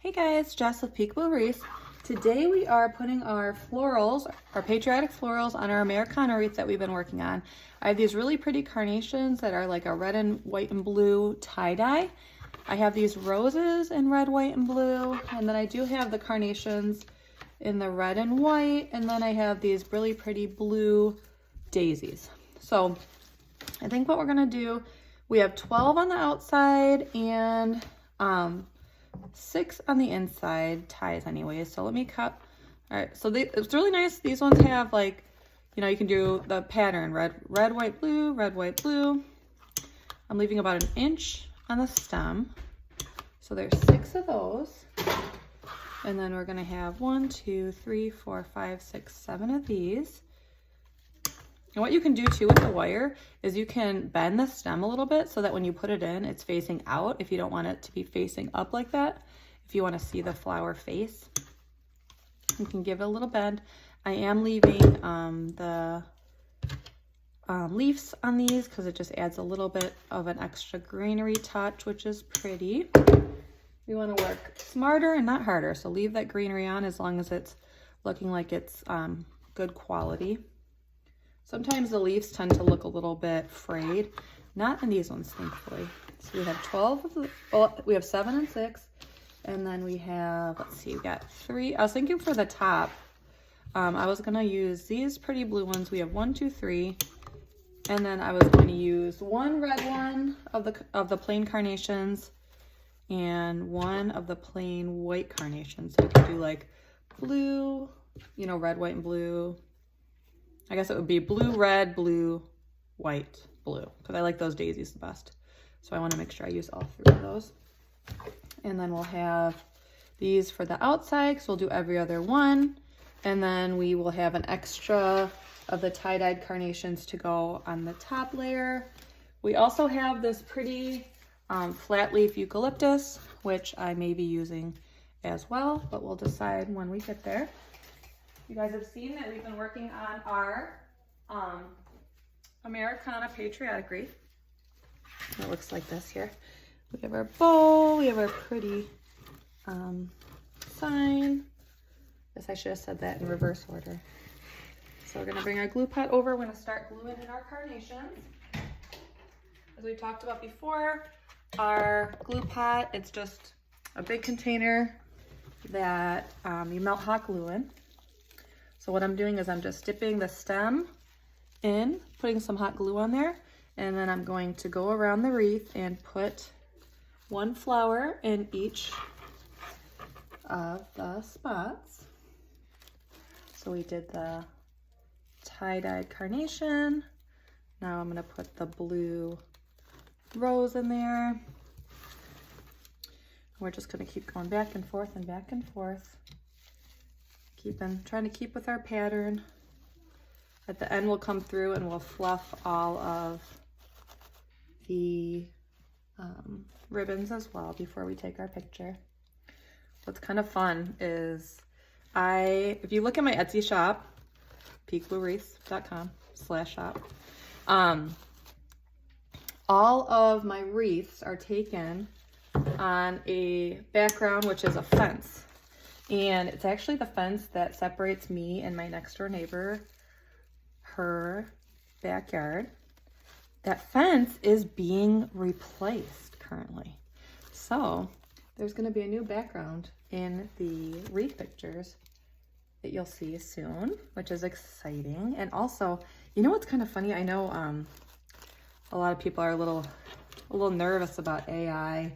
Hey guys, Jess with Wreath. Today we are putting our florals, our Patriotic florals on our Americana wreath that we've been working on. I have these really pretty carnations that are like a red and white and blue tie-dye. I have these roses in red, white, and blue, and then I do have the carnations in the red and white, and then I have these really pretty blue daisies. So I think what we're gonna do, we have 12 on the outside and 6 on the inside ties anyways. So let me cut. All right, so it's really nice. These ones have like, you know, you can do the pattern red, white, blue, red, white, blue. I'm leaving about 1 inch on the stem. So there's 6 of those. And then we're gonna have 1, 2, 3, 4, 5, 6, 7 of these. And what you can do too with the wire is you can bend the stem a little bit so that when you put it in, it's facing out if you don't want it to be facing up like that. If you want to see the flower face, you can give it a little bend. I am leaving the leaves on these because it just adds a little bit of an extra greenery touch, which is pretty. We want to work smarter and not harder, so leave that greenery on as long as it's looking like it's good quality. Sometimes the leaves tend to look a little bit frayed. Not in these ones, thankfully. So we have 12 of the, well, we have 7 and 6. And then we have, let's see, we got 3. I was thinking for the top, I was gonna use these pretty blue ones. We have 1, 2, 3. And then I was going to use 1 red one of the plain carnations and 1 of the plain white carnations. So we could do like blue, you know, red, white, and blue. I guess it would be blue, red, blue, white, blue, because I like those daisies the best. So I want to make sure I use all 3 of those. And then we'll have these for the outside, because we'll do every other one. And then we will have an extra of the tie-dyed carnations to go on the top layer. We also have this pretty flat leaf eucalyptus, which I may be using as well, but we'll decide when we get there. You guys have seen that we've been working on our Americana Patriotic wreath. It looks like this here. We have our bow, we have our pretty sign. Guess I should have said that in reverse order. So we're gonna bring our glue pot over. We're gonna start gluing in our carnations. As we talked about before, our glue pot, it's just a big container that you melt hot glue in. So what I'm doing is I'm just dipping the stem in, putting some hot glue on there, and then I'm going to go around the wreath and put 1 flower in each of the spots. So we did the tie-dyed carnation. Now I'm gonna put the blue rose in there. We're just gonna keep going back and forth and back and forth. Trying to keep with our pattern. At the end we'll come through and we'll fluff all of the ribbons as well before we take our picture. What's kind of fun is if you look at my Etsy shop, peakwreath.com/shop, all of my wreaths are taken on a background which is a fence. And it's actually the fence that separates me and my next door neighbor, her backyard. That fence is being replaced currently. So there's gonna be a new background in the wreath pictures that you'll see soon, which is exciting. And also, you know what's kind of funny? I know a lot of people are a little nervous about AI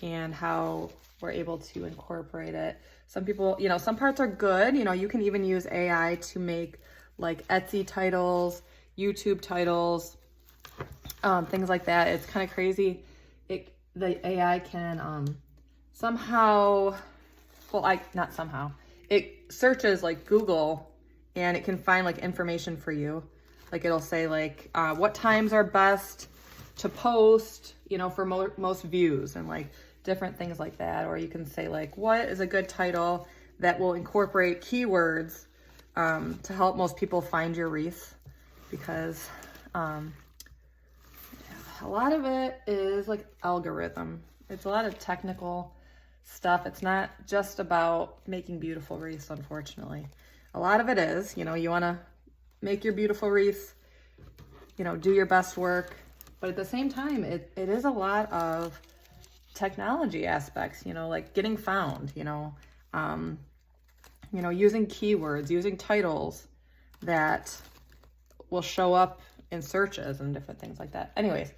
and how we're able to incorporate it. Some people, you know, some parts are good. You know, you can even use AI to make like Etsy titles, YouTube titles, things like that. It's kind of crazy. The AI can somehow, well, not somehow. It searches like Google and it can find like information for you. Like it'll say like what times are best to post, you know, for most views and like different things like that. Or you can say like, what is a good title that will incorporate keywords to help most people find your wreath, because a lot of it is like algorithm. It's a lot of technical stuff. It's not just about making beautiful wreaths, unfortunately. A lot of it is, you know, you want to make your beautiful wreaths, you know, do your best work. But at the same time, it is a lot of technology aspects, you know, like getting found, you know, using keywords, using titles that will show up in searches and different things like that. Anyways,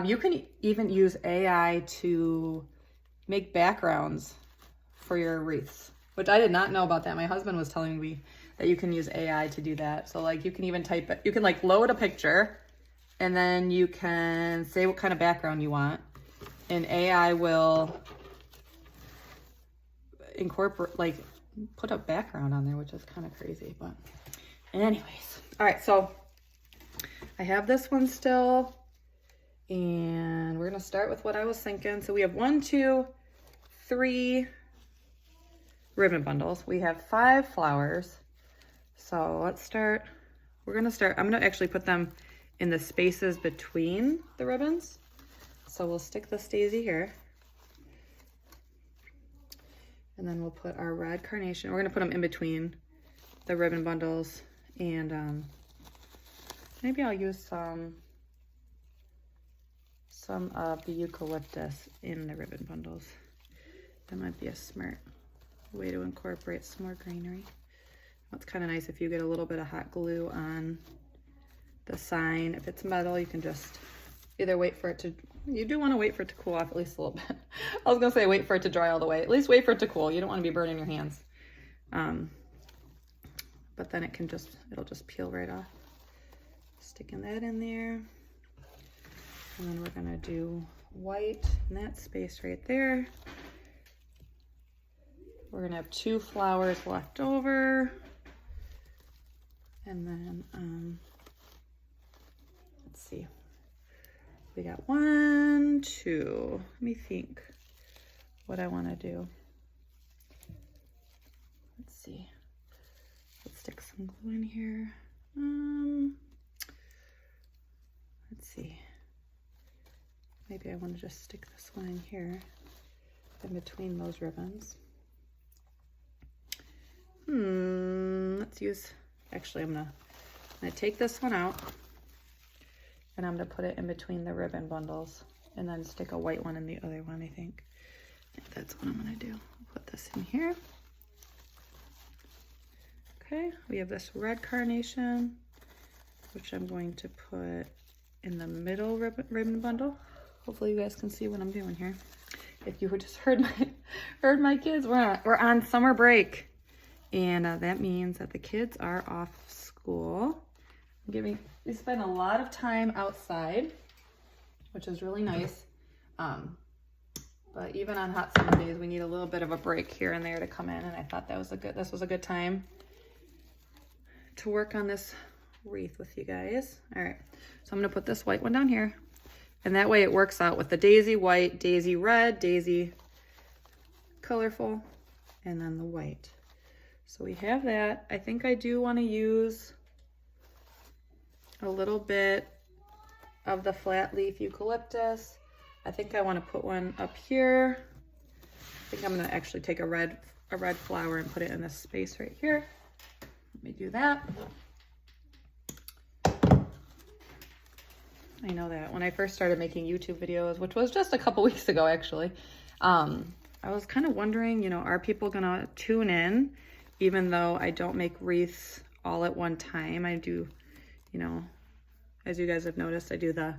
you can even use AI to make backgrounds for your wreaths, which I did not know about that. My husband was telling me that you can use AI to do that. So like you can even type it, you can like load a picture and then you can say what kind of background you want, and AI will incorporate, like put a background on there, which is kind of crazy. But anyways, all right, so I have this one still, and we're gonna start with what I was thinking. So we have 1, 2, 3 ribbon bundles. We have 5 flowers. So let's start. I'm gonna actually put them in the spaces between the ribbons. So we'll stick this daisy here. And then we'll put our red carnation. We're gonna put them in between the ribbon bundles, and maybe I'll use some of the eucalyptus in the ribbon bundles. That might be a smart way to incorporate some more greenery. It's kind of nice if you get a little bit of hot glue on the sign. If it's metal, you can just either wait for it to, you do want to wait for it to cool off at least a little bit. I was gonna say wait for it to dry all the way. At least wait for it to cool. You don't want to be burning your hands. But then it'll just peel right off. Sticking that in there. And then we're gonna do white in that space right there. We're gonna have 2 flowers left over. And then, let's see. We got 1, 2. Let me think what I want to do. Let's see. Let's stick some glue in here. Let's see. Maybe I want to just stick this one in here in between those ribbons. Let's use, actually I'm gonna take this one out, and I'm gonna put it in between the ribbon bundles and then stick a white one in the other one, I think. That's what I'm gonna do. I'll put this in here. Okay, we have this red carnation, which I'm going to put in the middle ribbon bundle. Hopefully you guys can see what I'm doing here. If you just heard my kids, we're on summer break. And that means that the kids are off school. We spend a lot of time outside, which is really nice. But even on hot summer days, we need a little bit of a break here and there to come in. And I thought this was a good time to work on this wreath with you guys. All right, so I'm gonna put this white one down here. And that way it works out with the daisy white, daisy red, daisy colorful, and then the white. So we have that. I think I do want to use a little bit of the flat leaf eucalyptus. I think I want to put one up here. I think I'm going to actually take a red flower and put it in this space right here. Let me do that. I know that when I first started making YouTube videos, which was just a couple weeks ago actually, I was kind of wondering, you know, are people going to tune in? Even though I don't make wreaths all at one time, I do, you know, as you guys have noticed, I do the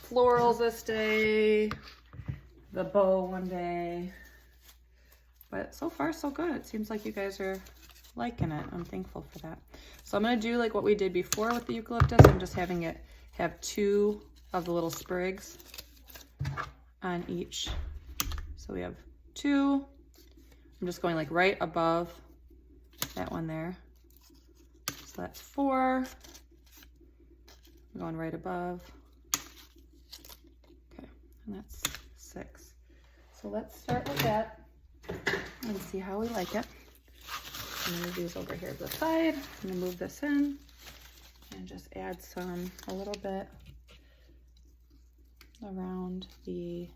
florals this day, the bow one day, but so far so good. It seems like you guys are liking it. I'm thankful for that. So I'm going to do like what we did before with the eucalyptus. I'm just having it have 2 of the little sprigs on each. So we have 2. I'm just going like right above that one there. So that's 4. I'm going right above. Okay, and that's 6. So let's start with that and see how we like it. I'm gonna do these over here to the side. I'm gonna move this in and just add a little bit around the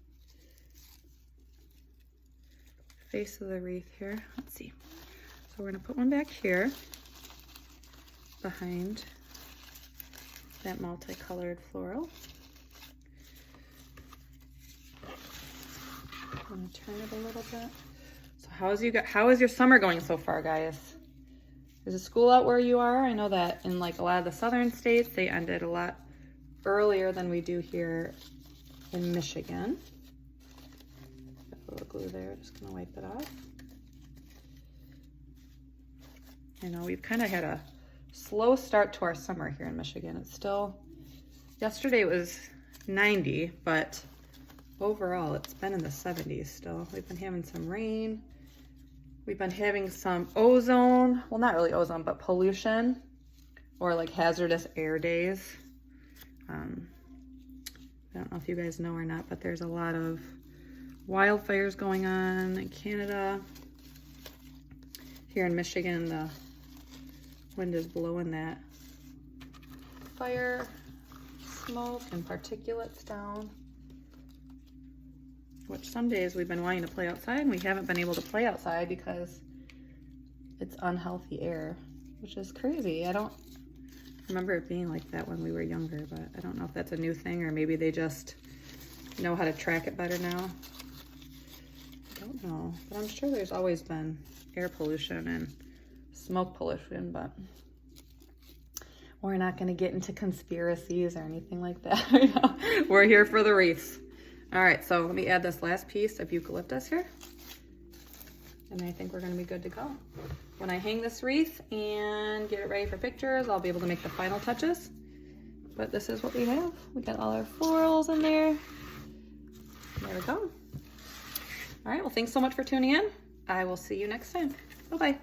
face of the wreath here. Let's see. So we're gonna put one back here behind that multicolored floral. I'm gonna turn it a little bit. So how is your summer going so far, guys? Is the school out where you are? I know that in like a lot of the southern states, they ended a lot earlier than we do here in Michigan. Got a little glue there, just gonna wipe it off. I know we've kind of had a slow start to our summer here in Michigan. It's still, yesterday it was 90, but overall it's been in the 70s still. We've been having some rain. We've been having some ozone, well not really ozone, but pollution or like hazardous air days. I don't know if you guys know or not, but there's a lot of wildfires going on in Canada. Here in Michigan, the wind is blowing that fire smoke and particulates down, which some days we've been wanting to play outside and we haven't been able to play outside because it's unhealthy air, which is crazy. I don't remember it being like that when we were younger, but I don't know if that's a new thing or maybe they just know how to track it better now. I don't know, but I'm sure there's always been air pollution and smoke pollution, but we're not going to get into conspiracies or anything like that. We're here for the wreaths. All right, so let me add this last piece of eucalyptus here, and I think we're going to be good to go. When I hang this wreath and get it ready for pictures, I'll be able to make the final touches. But this is what we have. We got all our florals in there. There we go. All right, well, thanks so much for tuning in. I will see you next time. Bye-bye.